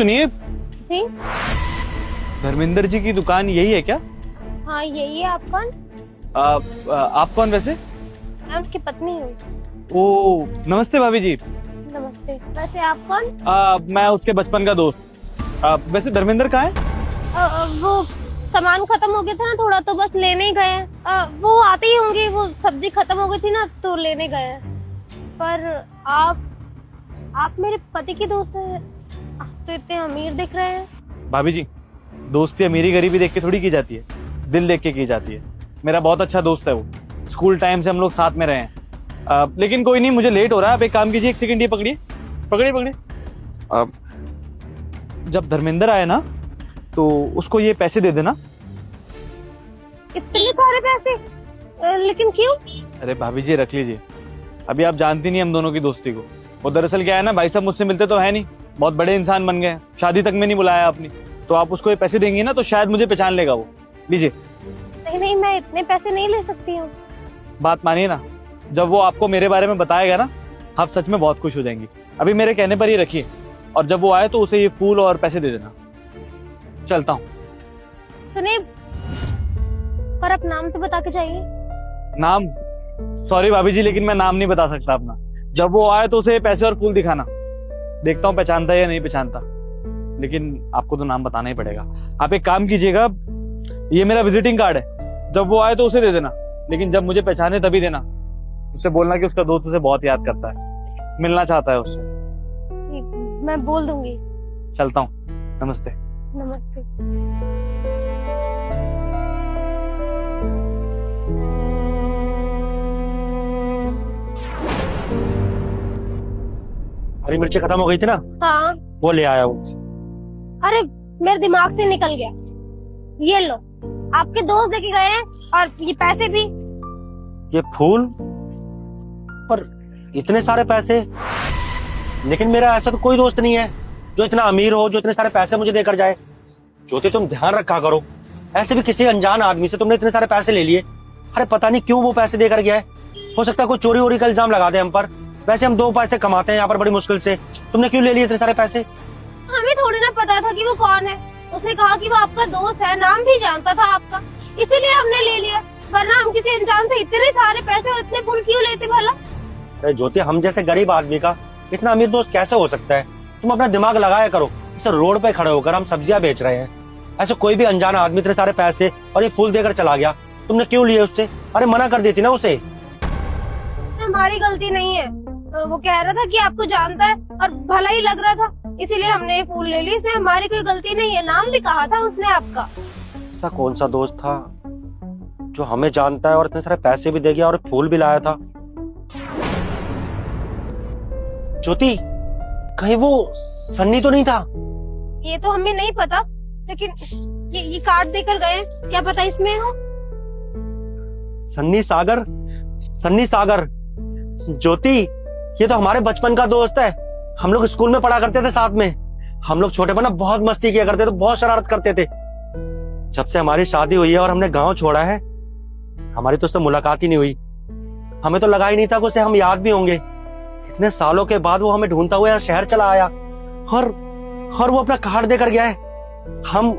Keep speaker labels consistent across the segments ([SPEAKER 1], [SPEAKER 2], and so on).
[SPEAKER 1] सुनिए,
[SPEAKER 2] जी
[SPEAKER 1] धर्मेंद्र जी की दुकान यही है क्या?
[SPEAKER 2] हाँ, यही है। आप कौन?
[SPEAKER 1] आप कौन वैसे?
[SPEAKER 2] मैं उनकी पत्नी हूँ।
[SPEAKER 1] ओ नमस्ते भाभी जी।
[SPEAKER 2] नमस्ते। वैसे आप कौन?
[SPEAKER 1] मैं उसके बचपन का दोस्त। वैसे धर्मेंद्र कहाँ है?
[SPEAKER 2] वो सामान खत्म हो गया था ना थोड़ा, तो बस लेने ही गए हैं। वो आते ही होंगे, वो सब्जी खत्म हो गई थी ना तो लेने गए हैं। पर आप मेरे पति की दोस्त हैं। आप तो इतने अमीर दिख रहे हैं।
[SPEAKER 1] भाभी जी, दोस्ती अमीरी गरीबी देख के थोड़ी की जाती है, दिल देख के की जाती है। मेरा बहुत अच्छा दोस्त है वो, स्कूल टाइम से हम लोग साथ में रहे हैं। लेकिन कोई नहीं, मुझे लेट हो रहा है। आप एक काम कीजिए, एक सेकंड ये पकड़िए पकड़िए पकड़िए। जब धर्मेंद्र आए ना तो उसको ये पैसे दे देना।
[SPEAKER 2] इतने सारे पैसे? लेकिन क्यों?
[SPEAKER 1] अरे भाभी जी रख लीजिए, अभी आप जानती नहीं हम दोनों की दोस्ती को। वो दरअसल क्या है ना, भाई साहब मुझसे मिलते तो है नहीं, बहुत बड़े इंसान बन गए, शादी तक में नहीं बुलाया अपनी। तो आप उसको ये पैसे देंगी ना तो शायद मुझे पहचान लेगा वो। लीजिए।
[SPEAKER 2] नहीं नहीं, मैं इतने पैसे नहीं ले सकती हूँ।
[SPEAKER 1] बात मानिए ना, जब वो आपको मेरे बारे में बताएगा ना, आप सच में बहुत खुश हो जाएंगी। अभी मेरे कहने पर ही रखिए, और जब वो आए तो उसे ये फूल और पैसे दे देना। चलता हूँ।
[SPEAKER 2] सुनिए, पर आप नाम तो बता के जाइए।
[SPEAKER 1] नाम? सॉरी भाभी जी, लेकिन मैं नाम नहीं बता सकता अपना। जब वो आए तो उसे पैसे और फूल दिखाना, देखता हूँ पहचानता है या नहीं पहचानता। लेकिन आपको तो नाम बताना ही पड़ेगा। आप एक काम कीजिएगा, ये मेरा विजिटिंग कार्ड है, जब वो आए तो उसे दे देना, लेकिन जब मुझे पहचाने तभी देना। उससे बोलना कि उसका दोस्त उसे बहुत याद करता है, मिलना चाहता है उससे।
[SPEAKER 2] मैं बोल दूंगी।
[SPEAKER 1] चलता हूँ, नमस्ते।
[SPEAKER 2] नमस्ते।
[SPEAKER 3] हरी मिर्ची खत्म हो गई थी ना,
[SPEAKER 2] हाँ।
[SPEAKER 3] वो ले आया हूँ।
[SPEAKER 2] अरे मेरे दिमाग से निकल गया। ये लो, आपके दोस्त लेके गए हैं, और ये पैसे भी।
[SPEAKER 3] ये फूल और इतने सारे पैसे, लेकिन मेरा ऐसा तो कोई दोस्त नहीं है जो इतना अमीर हो, जो इतने सारे पैसे मुझे देकर जाए। ज्योति, तुम ध्यान रखा करो, ऐसे भी किसी अनजान आदमी से तुमने इतने सारे पैसे ले लिए। अरे पता नहीं क्यों वो पैसे देकर गया है। हो सकता है कोई चोरी वोरी का इल्जाम लगा दे हम पर। वैसे हम 2 पैसे कमाते हैं यहाँ पर बड़ी मुश्किल से, तुमने क्यों ले लिए इतने सारे पैसे?
[SPEAKER 2] हमें थोड़ी ना पता था कि वो कौन है। उसने कहा कि वो आपका दोस्त है, नाम भी जानता था आपका, इसीलिए हमने ले लिया। वरना हम किसी अनजान से इतने सारे पैसे और इतने फूल क्यों लेते भला?
[SPEAKER 3] अरे ज्योति, हम जैसे गरीब आदमी का इतना अमीर दोस्त कैसे हो सकता है? तुम अपना दिमाग लगाया करो। इस रोड पे खड़े होकर हम सब्जियां बेच रहे हैं, ऐसे कोई भी अनजान आदमी इतने सारे पैसे और ये फूल देकर चला गया, तुमने क्यों लिए उससे? अरे मना कर देती ना उसे।
[SPEAKER 2] हमारी गलती नहीं है। वो कह रहा था कि आपको जानता है और भला ही लग रहा था, इसीलिए हमने ये फूल ले ली। इसमें हमारी कोई गलती नहीं है। नाम भी कहा था उसने आपका।
[SPEAKER 3] ऐसा कौन सा दोस्त था जो हमें जानता है और इतने सारे पैसे भी दे गया और फूल भी लाया था? ज्योति, कहीं वो सन्नी तो नहीं था?
[SPEAKER 2] ये तो हमें नहीं पता, लेकिन ये कार्ड देकर गए, क्या पता इसमें हो।
[SPEAKER 3] सन्नी सागर, सन्नी सागर। ज्योति, ये तो हमारे बचपन का दोस्त है। हम लोग स्कूल में पढ़ा करते थे साथ में। हम लोग छोटे पर ना बहुत मस्ती किया करते थे, बहुत शरारत करते थे। जब से हमारी शादी हुई है और हमने गांव छोड़ा है, हमारी तो उससे मुलाकात ही नहीं हुई। हमें तो लगा ही नहीं था कि उसे हम याद भी होंगे। इतने सालों के बाद वो हमें ढूंढता हुआ यहाँ शहर चला आया, और वो अपना कार्ड देकर गया है। हम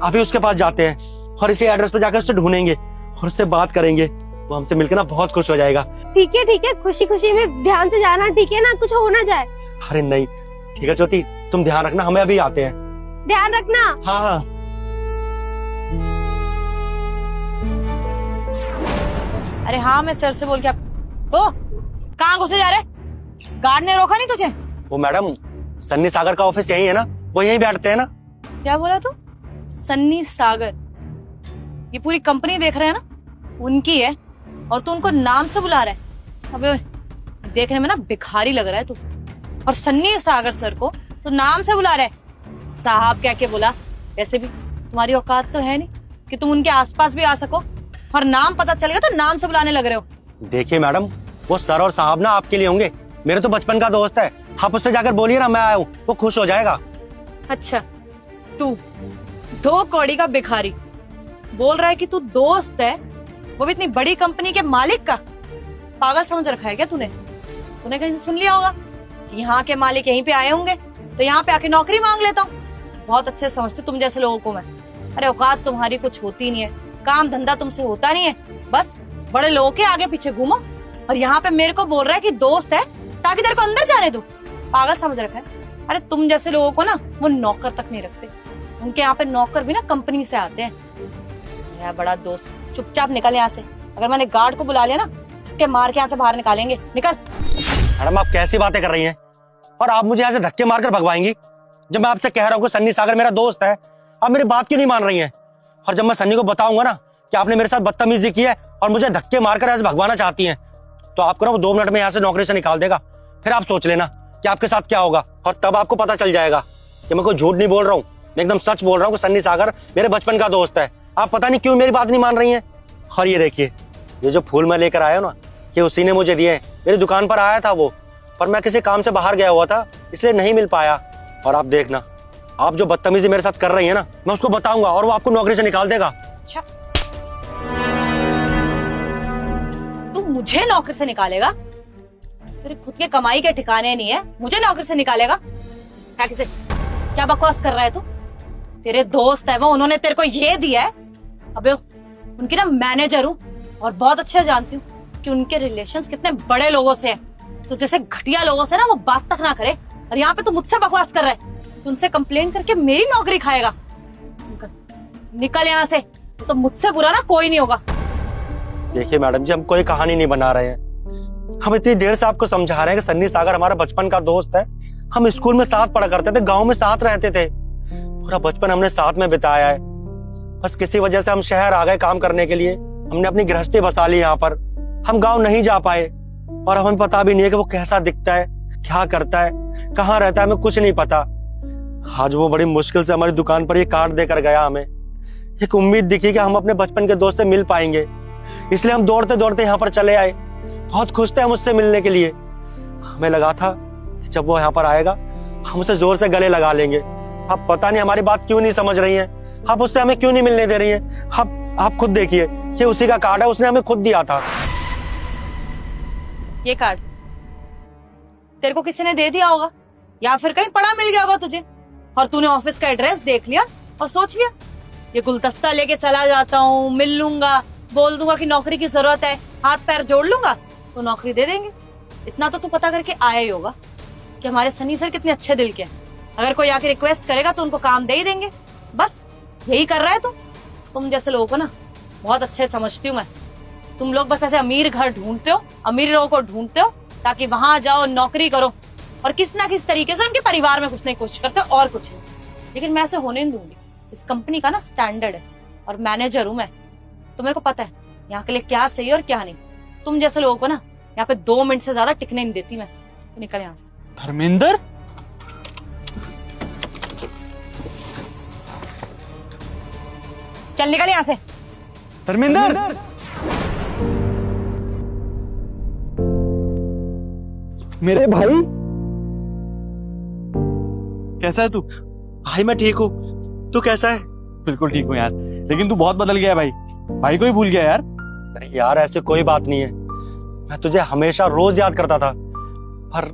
[SPEAKER 3] अभी उसके पास जाते हैं और इसी एड्रेस पर जाकर उससे ढूंढेंगे और उससे बात करेंगे। वो हमसे मिलकर ना बहुत खुश हो जाएगा।
[SPEAKER 2] ठीक है, खुशी खुशी में ध्यान से जाना, ठीक है ना? कुछ हो ना जाए।
[SPEAKER 3] अरे नहीं, ठीक है ज्योति, तुम ध्यान रखना, हमें अभी आते हैं।
[SPEAKER 2] ध्यान रखना।
[SPEAKER 3] हाँ हाँ।
[SPEAKER 4] अरे हाँ, मैं सर से बोल के आप कहाँ घुसे जा रहे? गार्ड ने रोका नहीं तुझे?
[SPEAKER 3] वो मैडम, सन्नी सागर का ऑफिस यही है ना, वो यहीं बैठते हैं ना।
[SPEAKER 4] क्या बोला तू? सन्नी सागर? ये पूरी कंपनी देख रहे हैं ना, उनकी है, और तू उनको नाम से बुला रहा है? अबे देखने में ना भिखारी लग रहा है तू। और सन्नी सागर सर को तो नाम से बुला रहा है? साहब क्या क्या बोला? वैसे भी तुम्हारी औकात तो है नहीं कि तुम उनके आसपास भी आ सको, और नाम पता चलेगा तो नाम से बुलाने लग रहे हो।
[SPEAKER 3] देखिए मैडम, वो सर और साहब ना आपके लिए होंगे, मेरे तो बचपन का दोस्त है। आप उससे जाकर बोलिए ना मैं आया हूँ, वो खुश हो जाएगा।
[SPEAKER 4] अच्छा, तू 2 कौड़ी का भिखारी बोल रहा है कि तू दोस्त है, वो भी इतनी बड़ी कंपनी के मालिक का? पागल समझ रखा है क्या तूने? तूने कहीं से सुन लिया होगा कि यहाँ के मालिक यहीं पे आए होंगे तो यहाँ पे आके नौकरी मांग लेता हूँ। बहुत अच्छे से समझती तुम जैसे लोगों को मैं। अरे औकात तुम्हारी कुछ होती नहीं है, काम धंधा तुमसे होता नहीं है, बस बड़े लोगों के आगे पीछे घूमो। और यहाँ पे मेरे को बोल रहा है कि दोस्त है ताकि तेरे को अंदर जाने दो। पागल समझ रखा है। अरे तुम जैसे लोगों को ना वो नौकर तक नहीं रखते, उनके यहाँ पे नौकर भी ना कंपनी से आते हैं। मेरा बड़ा दोस्त, चुपचाप निकल यहाँ से। अगर मैंने गार्ड को बुला लिया ना, धक्के मार के यहाँ से बाहर निकालेंगे। निकल।
[SPEAKER 3] मैडम आप कैसी बातें कर रही हैं, और आप मुझे ऐसे धक्के मारकर भगवाएंगी? जब मैं आपसे कह रहा हूँ कि सन्नी सागर मेरा दोस्त है, आप मेरी बात क्यों नहीं मान रही हैं? और जब मैं सन्नी को बताऊंगा ना कि आपने मेरे साथ बदतमीजी की है और मुझे धक्के मारकर ऐसे भगवाना चाहती हैं, तो आपको ना वो 2 मिनट में यहाँ से नौकरी से निकाल देगा। फिर आप सोच लेना कि आपके साथ क्या होगा, और तब आपको पता चल जाएगा कि मैं कोई झूठ नहीं बोल रहा हूँ, मैं एकदम सच बोल रहा हूँ कि सन्नी सागर मेरे बचपन का दोस्त है। आप पता नहीं क्यों मेरी बात नहीं मान रही हैं। और ये देखिए, ये जो फूल मैं लेकर आया हूँ ना, ये उसी ने मुझे दिए हैं। मेरी दुकान पर आया था वो, पर मैं किसी काम से बाहर गया हुआ था, इसलिए नहीं मिल पाया। और आप देखना, आप जो बदतमीजी मेरे साथ कर रही है ना, मैं उसको बताऊंगा और वो आपको नौकरी से निकाल देगा।
[SPEAKER 4] अच्छा, तू मुझे नौकरी से निकालेगा? तेरे खुद के कमाई के ठिकाने नहीं है, मुझे नौकरी से निकालेगा? क्या किसे, क्या बकवास कर रहा है तू? तेरे दोस्त है वो, उन्होंने तेरे को ये दिया है। अबे उनकी ना मैनेजर हूँ और बहुत अच्छे जानती हूँ कि उनके रिलेशंस कितने बड़े लोगों से हैं। तो जैसे घटिया लोगों से ना वो बात तक ना करे, और यहाँ पे तू मुझसे बकवास कर रहा है। तू उनसे कंप्लेन करके मेरी नौकरी खाएगा। निकल यहाँ से, तो मुझसे बुरा ना कोई नहीं होगा।
[SPEAKER 3] देखिए मैडम जी, हम कोई कहानी नहीं बना रहे हैं। हम इतनी देर से आपको समझा रहे हैं कि सन्नी सागर हमारा बचपन का दोस्त है। हम स्कूल में साथ पढ़ा करते थे, गांव में साथ रहते थे, पूरा बचपन हमने साथ में बिताया है। बस किसी वजह से हम शहर आ गए काम करने के लिए, हमने अपनी गृहस्थी बसा ली यहाँ पर, हम गांव नहीं जा पाए। और हमें पता भी नहीं है कि वो कैसा दिखता है, क्या करता है, कहाँ रहता है, हमें कुछ नहीं पता। आज वो बड़ी मुश्किल से हमारी दुकान पर ये कार्ड देकर गया। हमें एक उम्मीद दिखी कि हम अपने बचपन के दोस्त से मिल पाएंगे, इसलिए हम दौड़ते दौड़ते यहाँ पर चले आए। बहुत खुश थे हम उससे मिलने के लिए। हमें लगा था कि जब वो यहाँ पर आएगा हम उसे जोर से गले लगा लेंगे। आप पता नहीं हमारी बात क्यों नहीं समझ रही हैं, आप उससे हमें क्यों नहीं मिलने दे रही हैं। आप खुद देखिए, ये उसी का कार्ड है, उसने हमें खुद दिया था।
[SPEAKER 4] ये कार्ड तेरे को किसी ने दे दिया होगा, या फिर कहीं पड़ा मिल गया होगा तुझे, और तूने ऑफिस का एड्रेस देख लिया और सोच लिया ये गुलदस्ता लेके चला जाता हूँ, मिल लूंगा, बोल दूंगा कि नौकरी की जरूरत है, हाथ पैर जोड़ लूंगा तो नौकरी दे देंगे। इतना तो तू पता करके आया ही होगा कि हमारे सनी सर कितने अच्छे दिल के हैं। अगर कोई आके रिक्वेस्ट करेगा तो उनको काम दे ही देंगे। बस यही कर रहा है तू। तुम जैसे लोगों को ना बहुत अच्छे समझती हूँ मैं। तुम लोग बस ऐसे अमीर घर ढूंढते हो, अमीर लोगों को ढूंढते हो ताकि वहां जाओ, नौकरी करो, और किस ना किस तरीके से उनके परिवार में घुसने की कोशिश करते हो, और कुछ नहीं। लेकिन मैं ऐसे होने नहीं दूंगी। इस कंपनी का ना स्टैंडर्ड है, और मैनेजर हूं मैं, तो मेरे को पता है यहाँ के लिए क्या सही है और क्या नहीं। तुम जैसे लोगों को ना यहाँ पे 2 मिनट से ज्यादा टिकने नहीं देती मैं। तो निकल यहाँ से।
[SPEAKER 1] धर्मेंद्र,
[SPEAKER 4] चल निकल यहाँ से।
[SPEAKER 1] धर्मेंद्र, मेरे भाई, कैसा है तू?
[SPEAKER 3] भाई मैं ठीक हूँ, तू कैसा है?
[SPEAKER 1] बिल्कुल ठीक हूँ यार, लेकिन तू बहुत बदल गया है भाई। भाई को ही भूल गया यार।
[SPEAKER 3] नहीं यार, ऐसे कोई बात नहीं है। मैं तुझे हमेशा रोज याद करता था, पर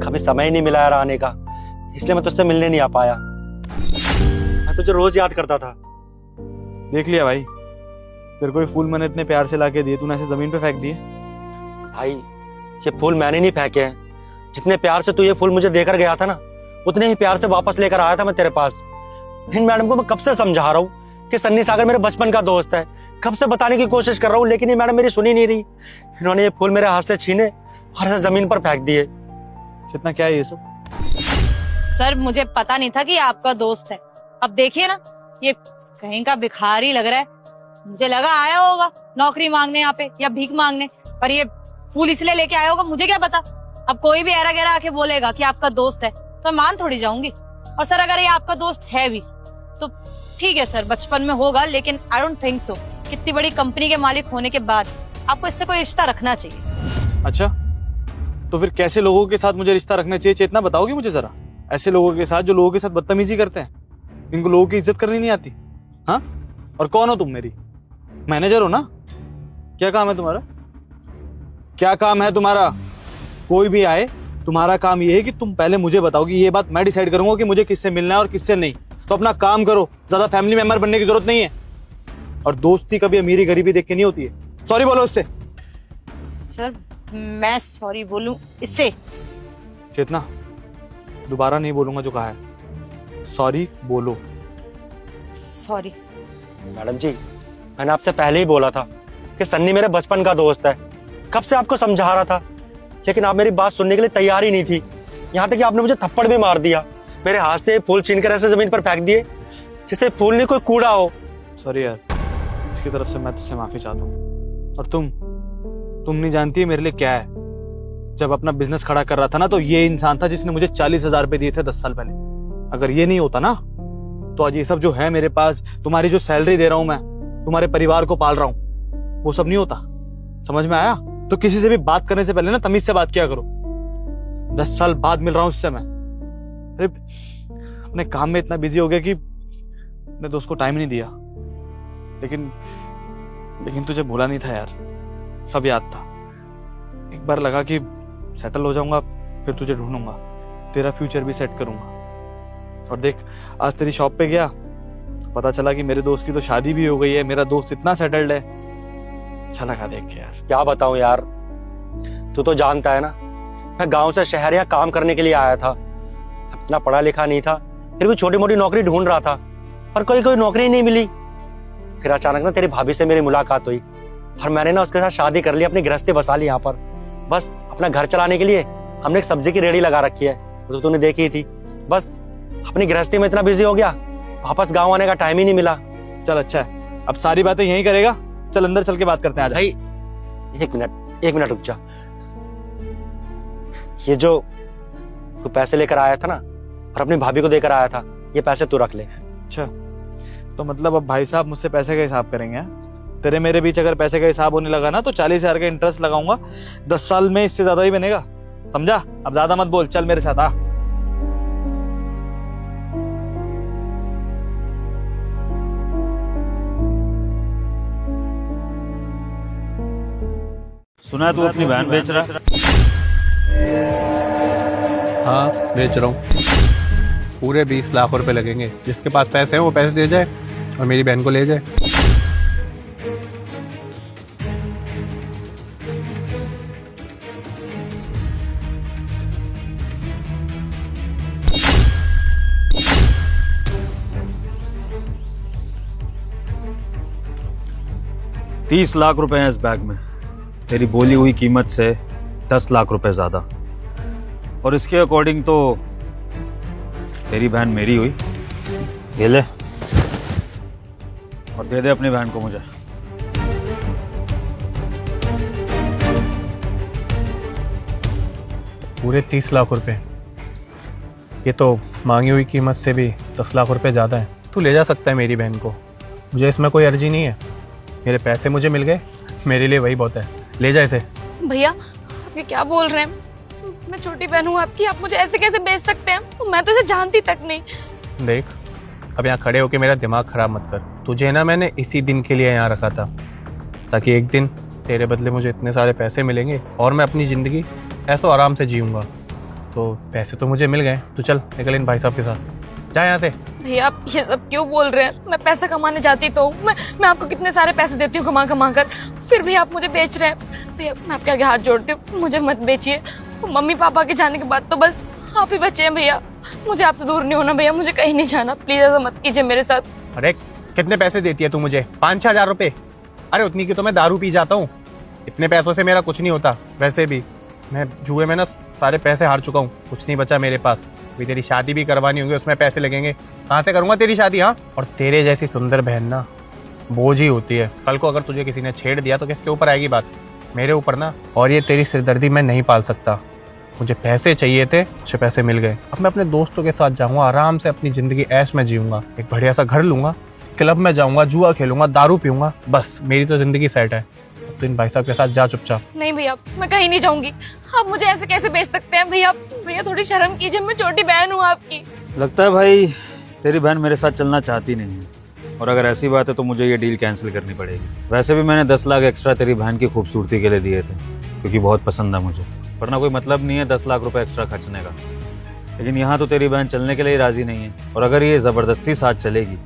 [SPEAKER 3] कभी समय ही नहीं मिला यार आने का, इसलिए मैं तुझसे मिलने नहीं आ पाया। मैं तुझे रोज याद करता था।
[SPEAKER 1] देख लिया भाई, तेरे को ये फूल मैंने इतने प्यार से लाके दिए, तूने ऐसे जमीन पे फेंक दिए।
[SPEAKER 3] भाई ये फूल मैंने नहीं फेंके हैं, जितने प्यार से तू ये फूल मुझे देकर गया था ना, उतने ही प्यार से वापस लेकर आया था मैं तेरे पास। इन मैडम को मैं कब से समझा रहा हूँ कि सन्नी सागर मेरे बचपन का दोस्त है, कब से बताने की कोशिश कर रहा हूँ, लेकिन ये मैडम मेरी सुनी नहीं रही। इन्होंने ये फूल मेरे हाथ से छीने और ऐसे जमीन पर फेंक दिए।
[SPEAKER 1] कितना क्या है ये सब?
[SPEAKER 4] सर मुझे पता नहीं था कि आपका दोस्त है। अब देखिए ना, ये कहीं का भिखारी लग रहा है। मुझे लगा आया होगा नौकरी मांगने यहाँ पे या भीख मांगने, पर ये फूल इसलिए लेके आया होगा, मुझे क्या पता। अब कोई भी ऐरा गैरा आके बोलेगा कि आपका दोस्त है तो मैं मान थोड़ी जाऊंगी। और सर अगर ये आपका दोस्त है भी तो ठीक है सर, बचपन में होगा, लेकिन आई डोंट थिंक सो। कितनी बड़ी कंपनी के मालिक होने के बाद आपको इससे कोई रिश्ता रखना चाहिए।
[SPEAKER 1] अच्छा, तो फिर कैसे लोगों के साथ मुझे रिश्ता रखना चाहिए, चेतना बताओगी मुझे जरा? ऐसे लोगों के साथ जो लोगों के साथ बदतमीजी करते हैं, इनको लोगों की इज्जत करनी नहीं आती। हाँ, और कौन हो तुम? मेरी मैनेजर हो ना? क्या काम है तुम्हारा? क्या काम है तुम्हारा? कोई भी आए तुम्हारा काम ये है कि तुम पहले मुझे बताओ कि ये बात मैं डिसाइड करूंगा कि मुझे किससे मिलना है और किससे नहीं। तो अपना काम करो, ज्यादा फैमिली मेंबर बनने की जरूरत नहीं है। और दोस्ती कभी अमीरी गरीबी देख के नहीं होती है। सॉरी बोलो उससे।
[SPEAKER 4] सर मैं सॉरी बोलूं इससे?
[SPEAKER 1] चेतना, दोबारा नहीं बोलूंगा जो कहा है। सॉरी बोलो।
[SPEAKER 4] सॉरी।
[SPEAKER 3] मैडम जी, मैंने आपसे पहले ही बोला था कि सन्नी मेरे बचपन का दोस्त है। कब से आपको समझा रहा था, लेकिन आप मेरी बात सुनने के लिए तैयार ही नहीं थी। यहाँ तक कि आपने मुझे थप्पड़ भी मार दिया। मेरे हाथ से फूल छीनकर ऐसे जमीन पर फेंक दिए जैसे फूल नहीं कोई कूड़ा हो।
[SPEAKER 1] सॉरी यार, इसकी तरफ से मैं तुझसे माफी चाहता हूँ। और तुम नहीं जानती मेरे लिए क्या है। जब अपना बिजनेस खड़ा कर रहा था ना, तो ये इंसान था जिसने मुझे 40,000 रुपए दिए थे 10 साल पहले। अगर ये नहीं होता ना, तो आज ये सब जो है मेरे पास, तुम्हारी जो सैलरी दे रहा हूं मैं, तुम्हारे परिवार को पाल रहा हूं, वो सब नहीं होता। समझ में आया? तो किसी से भी बात करने से पहले ना तमीज से बात किया करो। 10 साल बाद मिल रहा हूं उससे मैं। अरे अपने काम में इतना बिजी हो गया कि अपने दोस्त को टाइम नहीं दिया। लेकिन तुझे भूला नहीं था यार, सब याद था। एक बार लगा कि सेटल हो जाऊंगा, फिर तुझे ढूंढूंगा, तेरा फ्यूचर भी सेट करूंगा। और देख, आज तेरी शॉप पे गया, पता चला कि मेरे दोस्त की तो शादी भी हो गई है। मेरा दोस्त इतना सेटल्ड है। अच्छा लगा देख के यार।
[SPEAKER 3] क्या बताऊं यार, तू तो जानता है ना, मैं गांव से शहर यहाँ काम करने के लिए आया था। इतना पढ़ा लिखा नहीं था, फिर भी छोटी मोटी नौकरी ढूंढ रहा था, पर कोई नौकरी नहीं मिली। फिर अचानक ना तेरी भाभी से मेरी मुलाकात हुई और मैंने ना उसके साथ शादी कर ली, अपनी गृहस्थी बसा ली यहाँ पर। बस अपना घर चलाने के लिए हमने एक सब्जी की रेहड़ी लगा रखी है, वो तो तूने देखी थी। बस अपनी गृहस्थी में इतना बिजी हो गया, वापस गाँव आने का टाइम ही नहीं मिला।
[SPEAKER 1] चल अच्छा है, अब सारी बातें यहीं करेगा। चल अंदर चल के बात करते हैं। आजा।
[SPEAKER 3] भाई एक मिनट रुक जा। ये जो तू पैसे लेकर आया था ना और अपनी भाभी को देकर आया था, ये पैसे तू रख ले।
[SPEAKER 1] अच्छा, तो मतलब अब भाई साहब मुझसे पैसे का हिसाब करेंगे हैं? तेरे मेरे बीच अगर पैसे का हिसाब होने लगा ना, तो 40,000 का इंटरेस्ट लगाऊंगा। 10 साल में इससे ज्यादा ही बनेगा, समझा? अब ज्यादा मत बोल, चल मेरे साथ आ।
[SPEAKER 5] सुना है तू अपनी वैन बेच रहा है?
[SPEAKER 6] हाँ बेच रहा हूँ। पूरे 20 लाख रुपए लगेंगे। जिसके पास पैसे हैं वो पैसे दे जाए और मेरी बहन को ले जाए।
[SPEAKER 5] $30 लाख रुपए हैं इस बैग में। तेरी बोली हुई कीमत से 10 लाख रुपए ज्यादा। और इसके अकॉर्डिंग तो तेरी बहन मेरी हुई। ये ले और दे दे अपनी बहन को मुझे।
[SPEAKER 6] पूरे 30 लाख रुपए। ये तो मांगी हुई कीमत से भी 10 लाख रुपए ज़्यादा है। तू ले जा सकता है मेरी बहन को, मुझे इसमें कोई अर्जी नहीं है। मेरे पैसे मुझे मिल गए, मेरे लिए वही बहुत है। ले जा इसे।
[SPEAKER 7] भैया आप ये क्या बोल रहे हैं? मैं छोटी बहन हूँ आपकी, आप मुझे ऐसे कैसे बेच सकते हैं? मैं तो इसे जानती तक नहीं।
[SPEAKER 6] देख, अब यहाँ खड़े होके मेरा दिमाग खराब मत कर। तुझे ना मैंने इसी दिन के लिए यहाँ रखा था, ताकि एक दिन तेरे बदले मुझे इतने सारे पैसे मिलेंगे और मैं अपनी ज़िंदगी ऐसा आराम से जीऊँगा। तो पैसे तो मुझे मिल गए, तो चल निकल इन भाई साहब के साथ, जा यहाँ से।
[SPEAKER 7] भैया आप ये सब क्यों बोल रहे हैं? मैं पैसा कमाने जाती तो हूँ। मैं आपको कितने सारे पैसे देती हूँ कमा कर, फिर भी आप मुझे बेच रहे हैं। भैया मैं आपके आगे हाथ जोड़ती हूँ, मुझे मत बेचिए। मम्मी पापा के जाने के बाद तो बस आप ही बचे हैं भैया। मुझे आपसे दूर नहीं होना भैया, मुझे कहीं नहीं जाना। प्लीज ऐसा मत कीजिए मेरे साथ।
[SPEAKER 6] अरे कितने पैसे देती है तू मुझे? 5-6 हजार रुपए? अरे उतनी की तो मैं दारू पी जाता हूँ। इतने पैसों से मेरा कुछ नहीं होता। वैसे भी मैं जुए में ना सारे पैसे हार चुका हूँ, कुछ नहीं बचा मेरे पास। अभी तेरी शादी भी करवानी होगी, उसमें पैसे लगेंगे। कहाँ से करूंगा तेरी शादी? हाँ, और तेरे जैसी सुंदर बहन ना बोझ ही होती है। कल को अगर तुझे किसी ने छेड़ दिया तो किसके ऊपर आएगी बात? मेरे ऊपर ना। और ये तेरी सिरदर्दी मैं नहीं पाल सकता। मुझे पैसे चाहिए थे, मुझे पैसे मिल गए। अब मैं अपने दोस्तों के साथ जाऊंगा, आराम से अपनी जिंदगी ऐश में जीऊंगा। एक बढ़िया सा घर लूंगा, क्लब में जाऊंगा, जुआ खेलूंगा, दारू पीऊंगा, बस मेरी तो जिंदगी सेट है। तो इन भाई साहब के साथ जा चुपचाप।
[SPEAKER 7] नहीं भैया मैं कहीं नहीं जाऊंगी। आप मुझे ऐसे कैसे बेच सकते हैं भैया? भैया थोड़ी शर्म कीजिए, मैं छोटी बहन हूँ आपकी।
[SPEAKER 5] लगता है भाई तेरी बहन मेरे साथ चलना चाहती नहीं है, और अगर ऐसी बात है तो मुझे ये डील कैंसिल करनी पड़ेगी। वैसे भी मैंने 10 लाख एक्स्ट्रा तेरी बहन की खूबसूरती के लिए दिए थे, क्योंकि बहुत पसंद है मुझे। वरना कोई मतलब नहीं है 10 लाख रुपए एक्स्ट्रा खर्चने का। लेकिन यहाँ तो तेरी बहन चलने के लिए राजी नहीं है, और अगर ये ज़बरदस्ती साथ चलेगी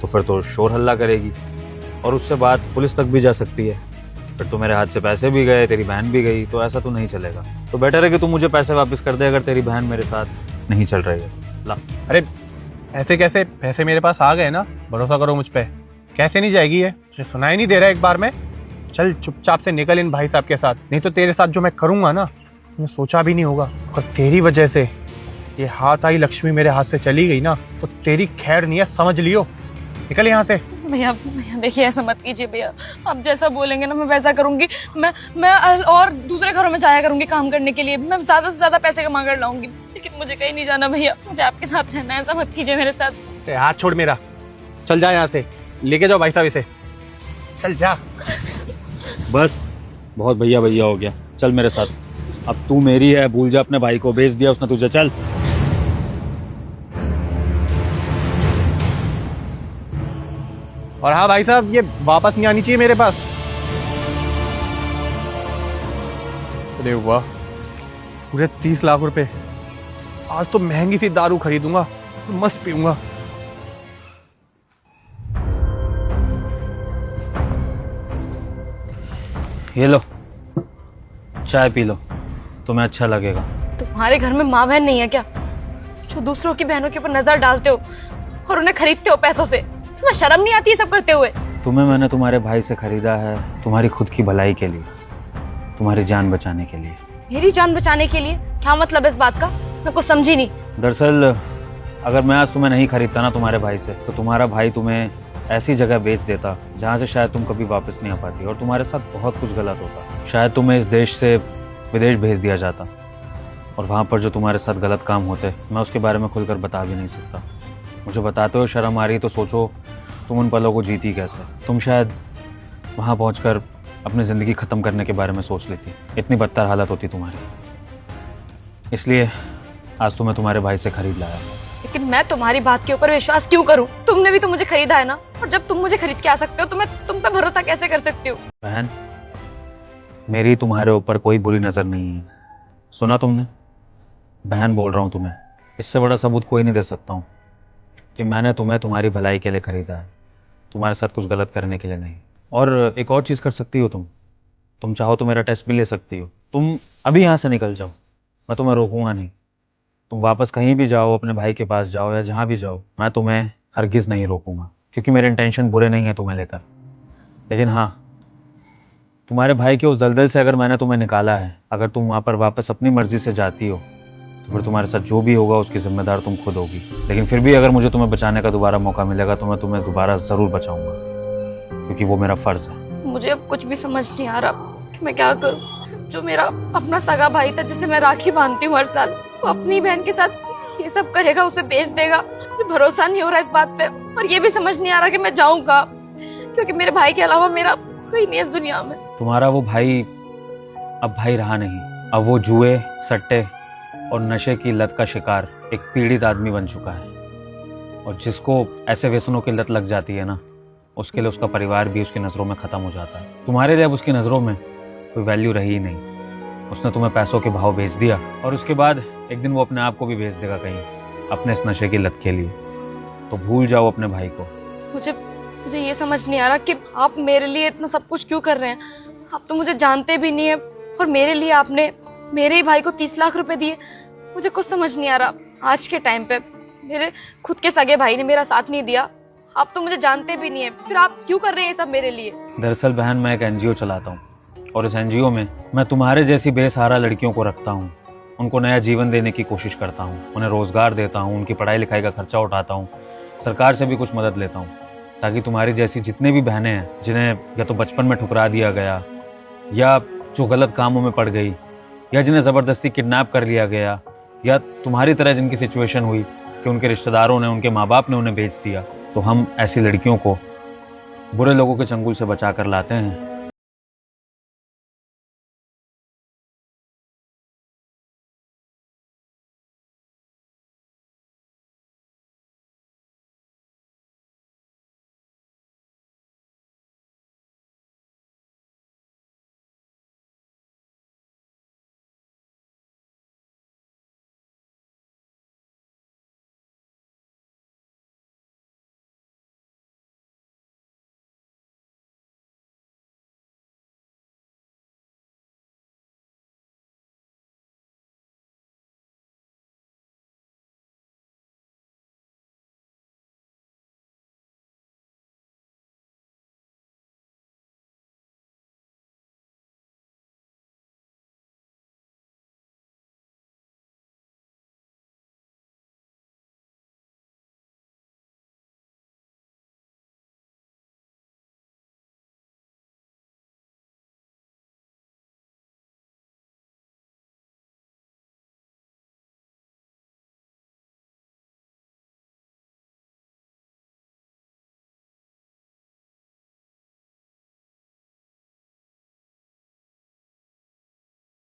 [SPEAKER 5] तो फिर तो शोर हल्ला करेगी, और उससे बात पुलिस तक भी जा सकती है। फिर तो मेरे हाथ से पैसे भी गए, तेरी बहन भी गई, तो ऐसा तो नहीं चलेगा। तो बेटर है कि तू मुझे पैसे वापस कर दे अगर तेरी बहन मेरे साथ नहीं चल रही है। ला।
[SPEAKER 6] अरे ऐसे कैसे, पैसे मेरे पास आ गए ना, भरोसा करो मुझ पे। कैसे नहीं जाएगी ये, मुझे सुनाई नहीं दे रहा एक बार में। चल चुपचाप से निकल इन भाई साहब के साथ, नहीं तो तेरे साथ जो मैं करूंगा ना, मैं सोचा भी नहीं होगा। और तेरी वजह से ये हाथ आई लक्ष्मी मेरे हाथ से चली गई ना, तो तेरी खैर नहीं है, समझ लियो। निकल यहाँ से।
[SPEAKER 7] भैया भैया देखिए, ऐसा मत कीजिए भैया। आप जैसा बोलेंगे ना मैं वैसा करूंगी। मैं और दूसरे घरों में जाया करूंगी काम करने के लिए। मैं ज्यादा से ज्यादा पैसे कमा कर लाऊंगी, लेकिन मुझे कहीं नहीं जाना भैया। मुझे आपके साथ रहना है, ऐसा मत कीजिए मेरे साथ।
[SPEAKER 6] हाथ छोड़ मेरा, चल जा यहाँ से, लेके जाओ भाई साहब इसे, चल जा।
[SPEAKER 5] बस बहुत भैया भैया हो गया, चल मेरे साथ। अब तू मेरी है, भूल जा अपने भाई को, बेच दिया उसने तुझे, चल।
[SPEAKER 6] और हाँ भाई साहब, ये वापस नहीं आनी चाहिए मेरे पास। अरे वाह, पूरे 30 लाख रुपए। आज तो महंगी सी दारू खरीदूंगा, मस्त पीऊंगा।
[SPEAKER 5] ये लो चाय पी लो, तुम्हें अच्छा लगेगा।
[SPEAKER 7] तुम्हारे घर में माँ बहन नहीं है क्या, जो दूसरों की बहनों के ऊपर नजर डालते हो और उन्हें खरीदते हो पैसों से? तुम्हें शर्म नहीं आती है सब करते हुए?
[SPEAKER 5] तुम्हें मैंने तुम्हारे भाई से खरीदा है तुम्हारी खुद की भलाई के लिए, तुम्हारी जान बचाने के लिए।
[SPEAKER 7] मेरी जान बचाने के लिए? क्या मतलब इस बात का, मैं कुछ समझी नहीं।
[SPEAKER 5] दरअसल अगर मैं आज तुम्हें नहीं खरीदता ना तुम्हारे भाई से, तो तुम्हारा भाई तुम्हें ऐसी जगह बेच देता जहाँ से शायद तुम कभी वापस नहीं आ पाती, और तुम्हारे साथ बहुत कुछ गलत होता। शायद तुम्हें इस देश से विदेश भेज दिया जाता, और वहाँ पर जो तुम्हारे साथ गलत काम होते मैं उसके बारे में खुलकर बता भी नहीं सकता। मुझे बताते हो शर्म आ रही, तो सोचो तुम उन पलों को जीती कैसे। तुम शायद वहाँ पहुँचकर अपनी ज़िंदगी ख़त्म करने के बारे में सोच लेती, इतनी बदतर हालत होती तुम्हारी। इसलिए आज तो मैं तुम्हारे भाई से खरीद लाया।
[SPEAKER 7] लेकिन मैं तुम्हारी बात के ऊपर विश्वास क्यों करूं? तुमने भी तो मुझे खरीदा है ना, और जब तुम मुझे खरीद के आ सकते हो तो मैं तुम पे भरोसा कैसे कर सकती हूँ?
[SPEAKER 5] बहन, मेरी तुम्हारे ऊपर कोई बुरी नज़र नहीं है। सुना तुमने? बहन बोल रहा हूँ तुम्हें। इससे बड़ा सबूत कोई नहीं दे सकता हूँ कि मैंने तुम्हें तुम्हारी भलाई के लिए खरीदा है, तुम्हारे साथ कुछ गलत करने के लिए नहीं। और एक और चीज़ कर सकती हो तुम चाहो तो मेरा टेस्ट भी ले सकती हो। तुम अभी यहाँ से निकल जाओ, मैं तुम्हें रोकूंगा नहीं। तुम वापस कहीं भी जाओ, अपने भाई के पास जाओ या जहाँ भी जाओ, मैं तुम्हें हरगिज़ नहीं रोकूंगा, क्योंकि मेरे इंटेंशन बुरे नहीं है तुम्हें लेकर। लेकिन हाँ, तुम्हारे भाई के उस दलदल से अगर मैंने तुम्हें निकाला है, अगर तुम वहाँ पर वापस अपनी मर्जी से जाती हो, तो फिर तुम्हारे साथ जो भी होगा उसकी जिम्मेदार तुम खुद होगी। लेकिन फिर भी अगर मुझे तुम्हें बचाने का दोबारा मौका मिलेगा तो मैं तुम्हें दोबारा ज़रूर बचाऊंगा, क्योंकि वो मेरा फ़र्ज़ है।
[SPEAKER 7] मुझे अब कुछ भी समझ नहीं आ रहा कि मैं क्या करूं। जो मेरा अपना सगा भाई था, जिसे मैं राखी बांधती हूँ हर साल, वो अपनी बहन के साथ ये सब करेगा, उसे बेच देगा। मुझे भरोसा नहीं हो रहा इस बात पे, और ये भी समझ नहीं आ रहा कि मैं जाऊँ कहाँ, क्योंकि मेरे भाई के अलावा मेरा कोई नहीं है इस दुनिया में।
[SPEAKER 5] तुम्हारा वो भाई अब भाई रहा नहीं, अब वो जुए, सट्टे और नशे की लत का शिकार एक पीड़ित आदमी बन चुका है। और जिसको ऐसे व्यसनों की लत लग जाती है ना, उसके लिए उसका परिवार भी उसकी नज़रों में ख़त्म हो जाता है। तुम्हारे लिए अब उसकी नज़रों में कोई वैल्यू रही ही नहीं। उसने तुम्हें पैसों के भाव बेच दिया, और उसके बाद एक दिन वो अपने आप को भी बेच देगा कहीं, अपने इस नशे की लत के लिए। तो भूल जाओ अपने भाई को।
[SPEAKER 7] मुझे ये समझ नहीं आ रहा कि आप मेरे लिए इतना सब कुछ क्यों कर रहे हैं। आप तो मुझे जानते भी नहीं है, और मेरे लिए आपने मेरे ही भाई को 30 लाख रुपए दिए। मुझे कुछ समझ नहीं आ रहा। आज के टाइम पे मेरे खुद के सगे भाई ने मेरा साथ नहीं दिया। आप तो मुझे जानते भी नहीं है, फिर आप क्यों कर रहे हैं ये सब मेरे लिए?
[SPEAKER 5] दरअसल बहन, मैं एक NGO चलाता हूँ, और इस NGO में मैं तुम्हारे जैसी बेसहारा लड़कियों को रखता हूँ। उनको नया जीवन देने की कोशिश करता हूँ, उन्हें रोज़गार देता हूँ, उनकी पढ़ाई लिखाई का खर्चा उठाता हूँ, सरकार से भी कुछ मदद लेता हूँ, ताकि तुम्हारी जैसी जितने भी बहनें हैं जिन्हें या तो बचपन में ठुकरा दिया गया, या जो गलत कामों में पड़ गई, या जिन्हें ज़बरदस्ती किडनैप कर लिया गया, या तुम्हारी तरह जिनकी सिचुएशन हुई कि उनके रिश्तेदारों ने, उनके माँ बाप ने उन्हें बेच दिया, तो हम ऐसी लड़कियों को बुरे लोगों के चंगुल से बचा कर लाते हैं।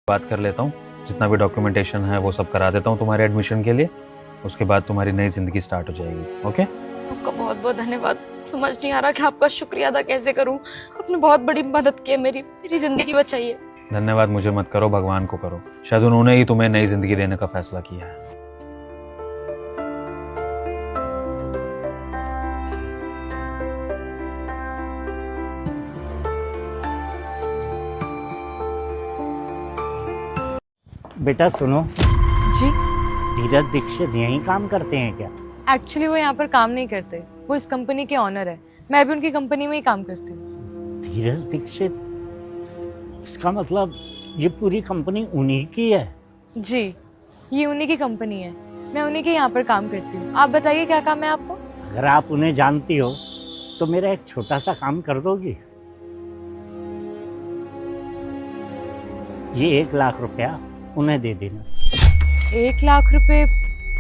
[SPEAKER 5] बात कर लेता हूँ, जितना भी डॉक्यूमेंटेशन है वो सब करा देता हूँ तुम्हारे एडमिशन के लिए। उसके बाद तुम्हारी नई जिंदगी स्टार्ट हो जाएगी। ओके?
[SPEAKER 7] आपका बहुत बहुत धन्यवाद। समझ नहीं आ रहा कि आपका शुक्रिया अदा कैसे करूं। आपने बहुत बड़ी मदद की है, मेरी जिंदगी बचाई है।
[SPEAKER 5] धन्यवाद मुझे मत करो, भगवान को करो। शायद उन्होंने ही तुम्हें नई जिंदगी देने का फैसला किया है।
[SPEAKER 8] बेटा सुनो,
[SPEAKER 7] जी?
[SPEAKER 8] धीरज दीक्षित यहीं काम करते हैं क्या?
[SPEAKER 7] एक्चुअली वो यहाँ पर काम नहीं करते, वो इस कंपनी के ऑनर है। मैं भी उनकी कंपनी में ही काम करती हूँ।
[SPEAKER 8] धीरज दीक्षित, इसका मतलब ये पूरी कंपनी उन्हीं की है?
[SPEAKER 7] जी, ये उन्हीं की कंपनी है। मैं उन्हीं के यहाँ पर काम करती हूँ। आप बताइए क्या काम है आपको?
[SPEAKER 8] अगर आप उन्हें जानती हो तो मेरा एक छोटा सा काम कर दोगी? ये 1 लाख रुपया उन्हें दे देना।
[SPEAKER 7] 1 लाख रुपए?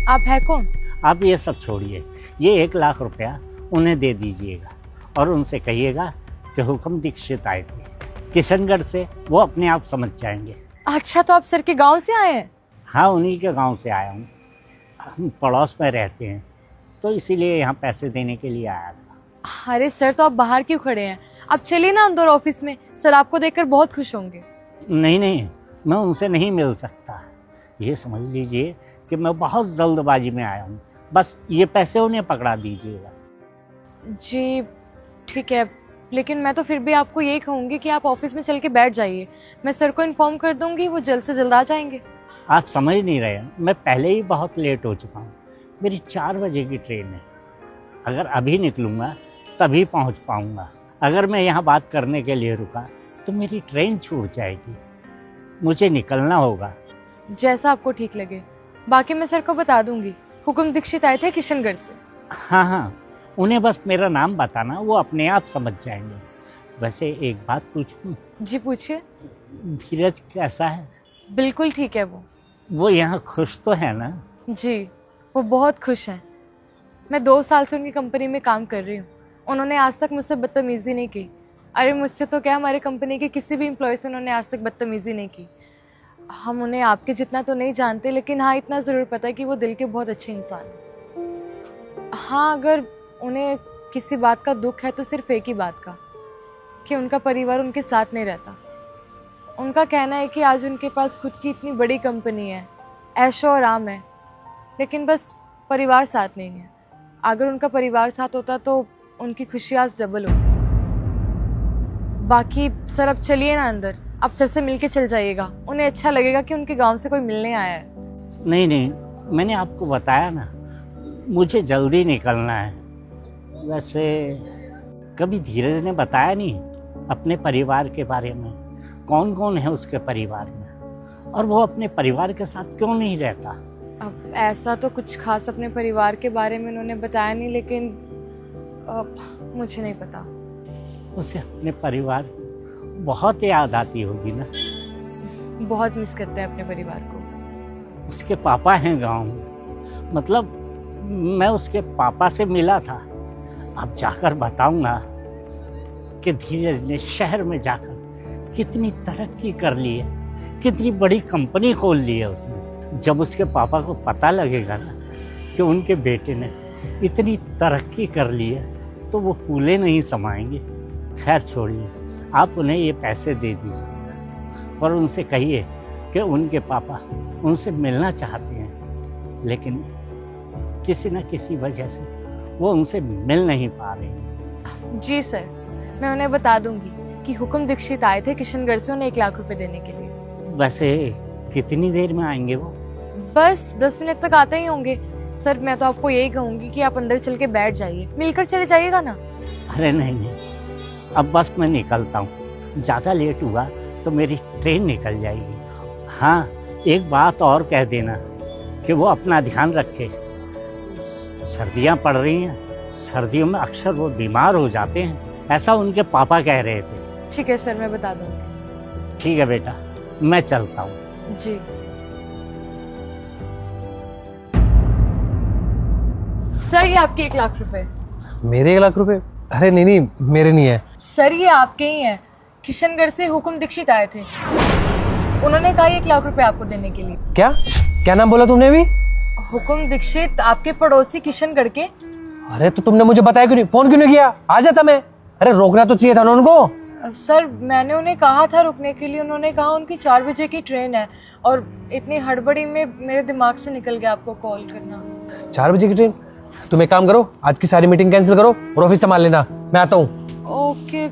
[SPEAKER 7] आप है कौन?
[SPEAKER 8] आप ये सब छोड़िए, ये 1 लाख रुपया उन्हें दे दीजिएगा और उनसे कहिएगा कि हुक्म दीक्षित आए थे किशनगढ़ से, वो अपने आप समझ जाएंगे।
[SPEAKER 7] अच्छा, तो आप सर के गांव से आए हैं?
[SPEAKER 8] हाँ, उन्हीं के गांव से आया हूँ। हम पड़ोस में रहते हैं तो इसीलिए यहाँ पैसे देने के लिए आया था।
[SPEAKER 7] अरे सर, तो आप बाहर क्यों खड़े हैं? आप चलिए ना अंदर ऑफिस में, सर आपको देखकर बहुत खुश होंगे।
[SPEAKER 8] नहीं, मैं उनसे नहीं मिल सकता। ये समझ लीजिए कि मैं बहुत जल्दबाजी में आया हूँ। बस ये पैसे उन्हें पकड़ा दीजिएगा।
[SPEAKER 7] जी ठीक है, लेकिन मैं तो फिर भी आपको यही कहूँगी कि आप ऑफिस में चल के बैठ जाइए। मैं सर को इन्फॉर्म कर दूंगी, वो जल्द से जल्द आ जाएंगे।
[SPEAKER 8] आप समझ नहीं रहे, मैं पहले ही बहुत लेट हो चुका हूँ। मेरी 4 बजे की ट्रेन है। अगर अभी निकलूँगा तभी पहुँच पाऊँगा। अगर मैं यहाँ बात करने के लिए रुका तो मेरी ट्रेन छूट जाएगी। मुझे निकलना होगा।
[SPEAKER 7] जैसा आपको ठीक लगे। बाकी मैं सर को बता दूंगी, हुक्म दीक्षित आए थे किशनगढ़ से।
[SPEAKER 8] हाँ, उन्हें बस मेरा नाम बताना, वो अपने आप समझ जाएंगे। वैसे एक बात पूछूं?
[SPEAKER 7] जी पूछिए।
[SPEAKER 8] धीरज कैसा है?
[SPEAKER 7] बिल्कुल ठीक है
[SPEAKER 8] वो यहाँ खुश तो है ना?
[SPEAKER 7] जी, वो बहुत खुश हैं। मैं 2 साल से उनकी कंपनी में काम कर रही हूँ। उन्होंने आज तक मुझसे बदतमीजी नहीं की। अरे मुझसे तो क्या, हमारे कंपनी के किसी भी एम्प्लॉय से उन्होंने आज तक बदतमीजी नहीं की। हम उन्हें आपके जितना तो नहीं जानते, लेकिन हाँ इतना ज़रूर पता है कि वो दिल के बहुत अच्छे इंसान हैं। हाँ, अगर उन्हें किसी बात का दुख है तो सिर्फ एक ही बात का, कि उनका परिवार उनके साथ नहीं रहता। उनका कहना है कि आज उनके पास खुद की इतनी बड़ी कंपनी है, ऐशो आराम है, लेकिन बस परिवार साथ नहीं है। अगर उनका परिवार साथ होता तो उनकी खुशी आज डबल होती। बाकी सर अब चलिए ना अंदर, आप सर से मिलके चल जाइएगा। उन्हें अच्छा लगेगा कि उनके गांव से कोई मिलने आया है।
[SPEAKER 8] नहीं, मैंने आपको बताया ना, मुझे जल्दी निकलना है। वैसे कभी धीरज ने बताया नहीं अपने परिवार के बारे में, कौन कौन है उसके परिवार में, और वो अपने परिवार के साथ क्यों नहीं रहता?
[SPEAKER 7] अब ऐसा तो कुछ खास अपने परिवार के बारे में उन्होंने बताया नहीं, लेकिन मुझे नहीं पता।
[SPEAKER 8] उसे अपने परिवार की बहुत याद आती होगी ना?
[SPEAKER 7] बहुत मिस करते हैं अपने परिवार को।
[SPEAKER 8] उसके पापा हैं गांव में, मतलब मैं उसके पापा से मिला था। अब जाकर बताऊंगा कि धीरज ने शहर में जाकर कितनी तरक्की कर ली है, कितनी बड़ी कंपनी खोल ली है उसने। जब उसके पापा को पता लगेगा ना कि उनके बेटे ने इतनी तरक्की कर ली है तो वो फूले नहीं समाएंगे। खैर छोड़िए, आप उन्हें ये पैसे दे दीजिए और उनसे कहिए कि उनके पापा उनसे मिलना चाहते हैं, लेकिन किसी न किसी वजह से वो उनसे मिल नहीं पा रहे हैं।
[SPEAKER 7] जी सर, मैं उन्हें बता दूंगी कि हुक्म दीक्षित आए थे किशनगढ़ से उन्हें 1 लाख रुपए देने के लिए।
[SPEAKER 8] वैसे कितनी देर में आएंगे वो?
[SPEAKER 7] बस 10 मिनट तक आते ही होंगे। सर मैं तो आपको यही कहूंगी कि आप अंदर चल के बैठ जाइए, मिलकर चले जाइएगा ना।
[SPEAKER 8] अरे नहीं, अब बस मैं निकलता हूँ। ज़्यादा लेट हुआ तो मेरी ट्रेन निकल जाएगी। हाँ, एक बात और कह देना कि वो अपना ध्यान रखे। सर्दियाँ पड़ रही हैं, सर्दियों में अक्सर वो बीमार हो जाते हैं, ऐसा उनके पापा कह रहे थे।
[SPEAKER 7] ठीक है सर, मैं बता दूंगी।
[SPEAKER 8] ठीक है बेटा, मैं चलता हूँ।
[SPEAKER 7] जी सर, ये आपके 1 लाख रुपए।
[SPEAKER 6] मेरे 1 लाख रुपए? अरे नहीं, मेरे नहीं है।
[SPEAKER 7] सर ये आपके ही हैं। किशनगढ़ से हुक्म दीक्षित आए थे। उन्होंने कहा 1 लाख रुपए आपको देने के लिए।
[SPEAKER 9] क्या क्या नाम बोला तुमने अभी?
[SPEAKER 7] हुकुम दीक्षित, आपके पड़ोसी किशनगढ़ के।
[SPEAKER 9] अरे तो तुमने मुझे बताया क्यों नहीं, फोन क्यों नहीं किया? आ जाता मैं। अरे रोकना तो चाहिए था ना उनको।
[SPEAKER 7] सर मैंने उन्हें कहा था रुकने के लिए, उन्होंने कहा उनकी 4 बजे की ट्रेन है और इतनी हड़बड़ी में मेरे दिमाग से निकल गया आपको कॉल करना।
[SPEAKER 9] 4 बजे की ट्रेन? तुम एक काम करो, आज की सारी मीटिंग कैंसिल करो और ऑफिस संभाल लेना, मैं आता हूँ।
[SPEAKER 7] ओके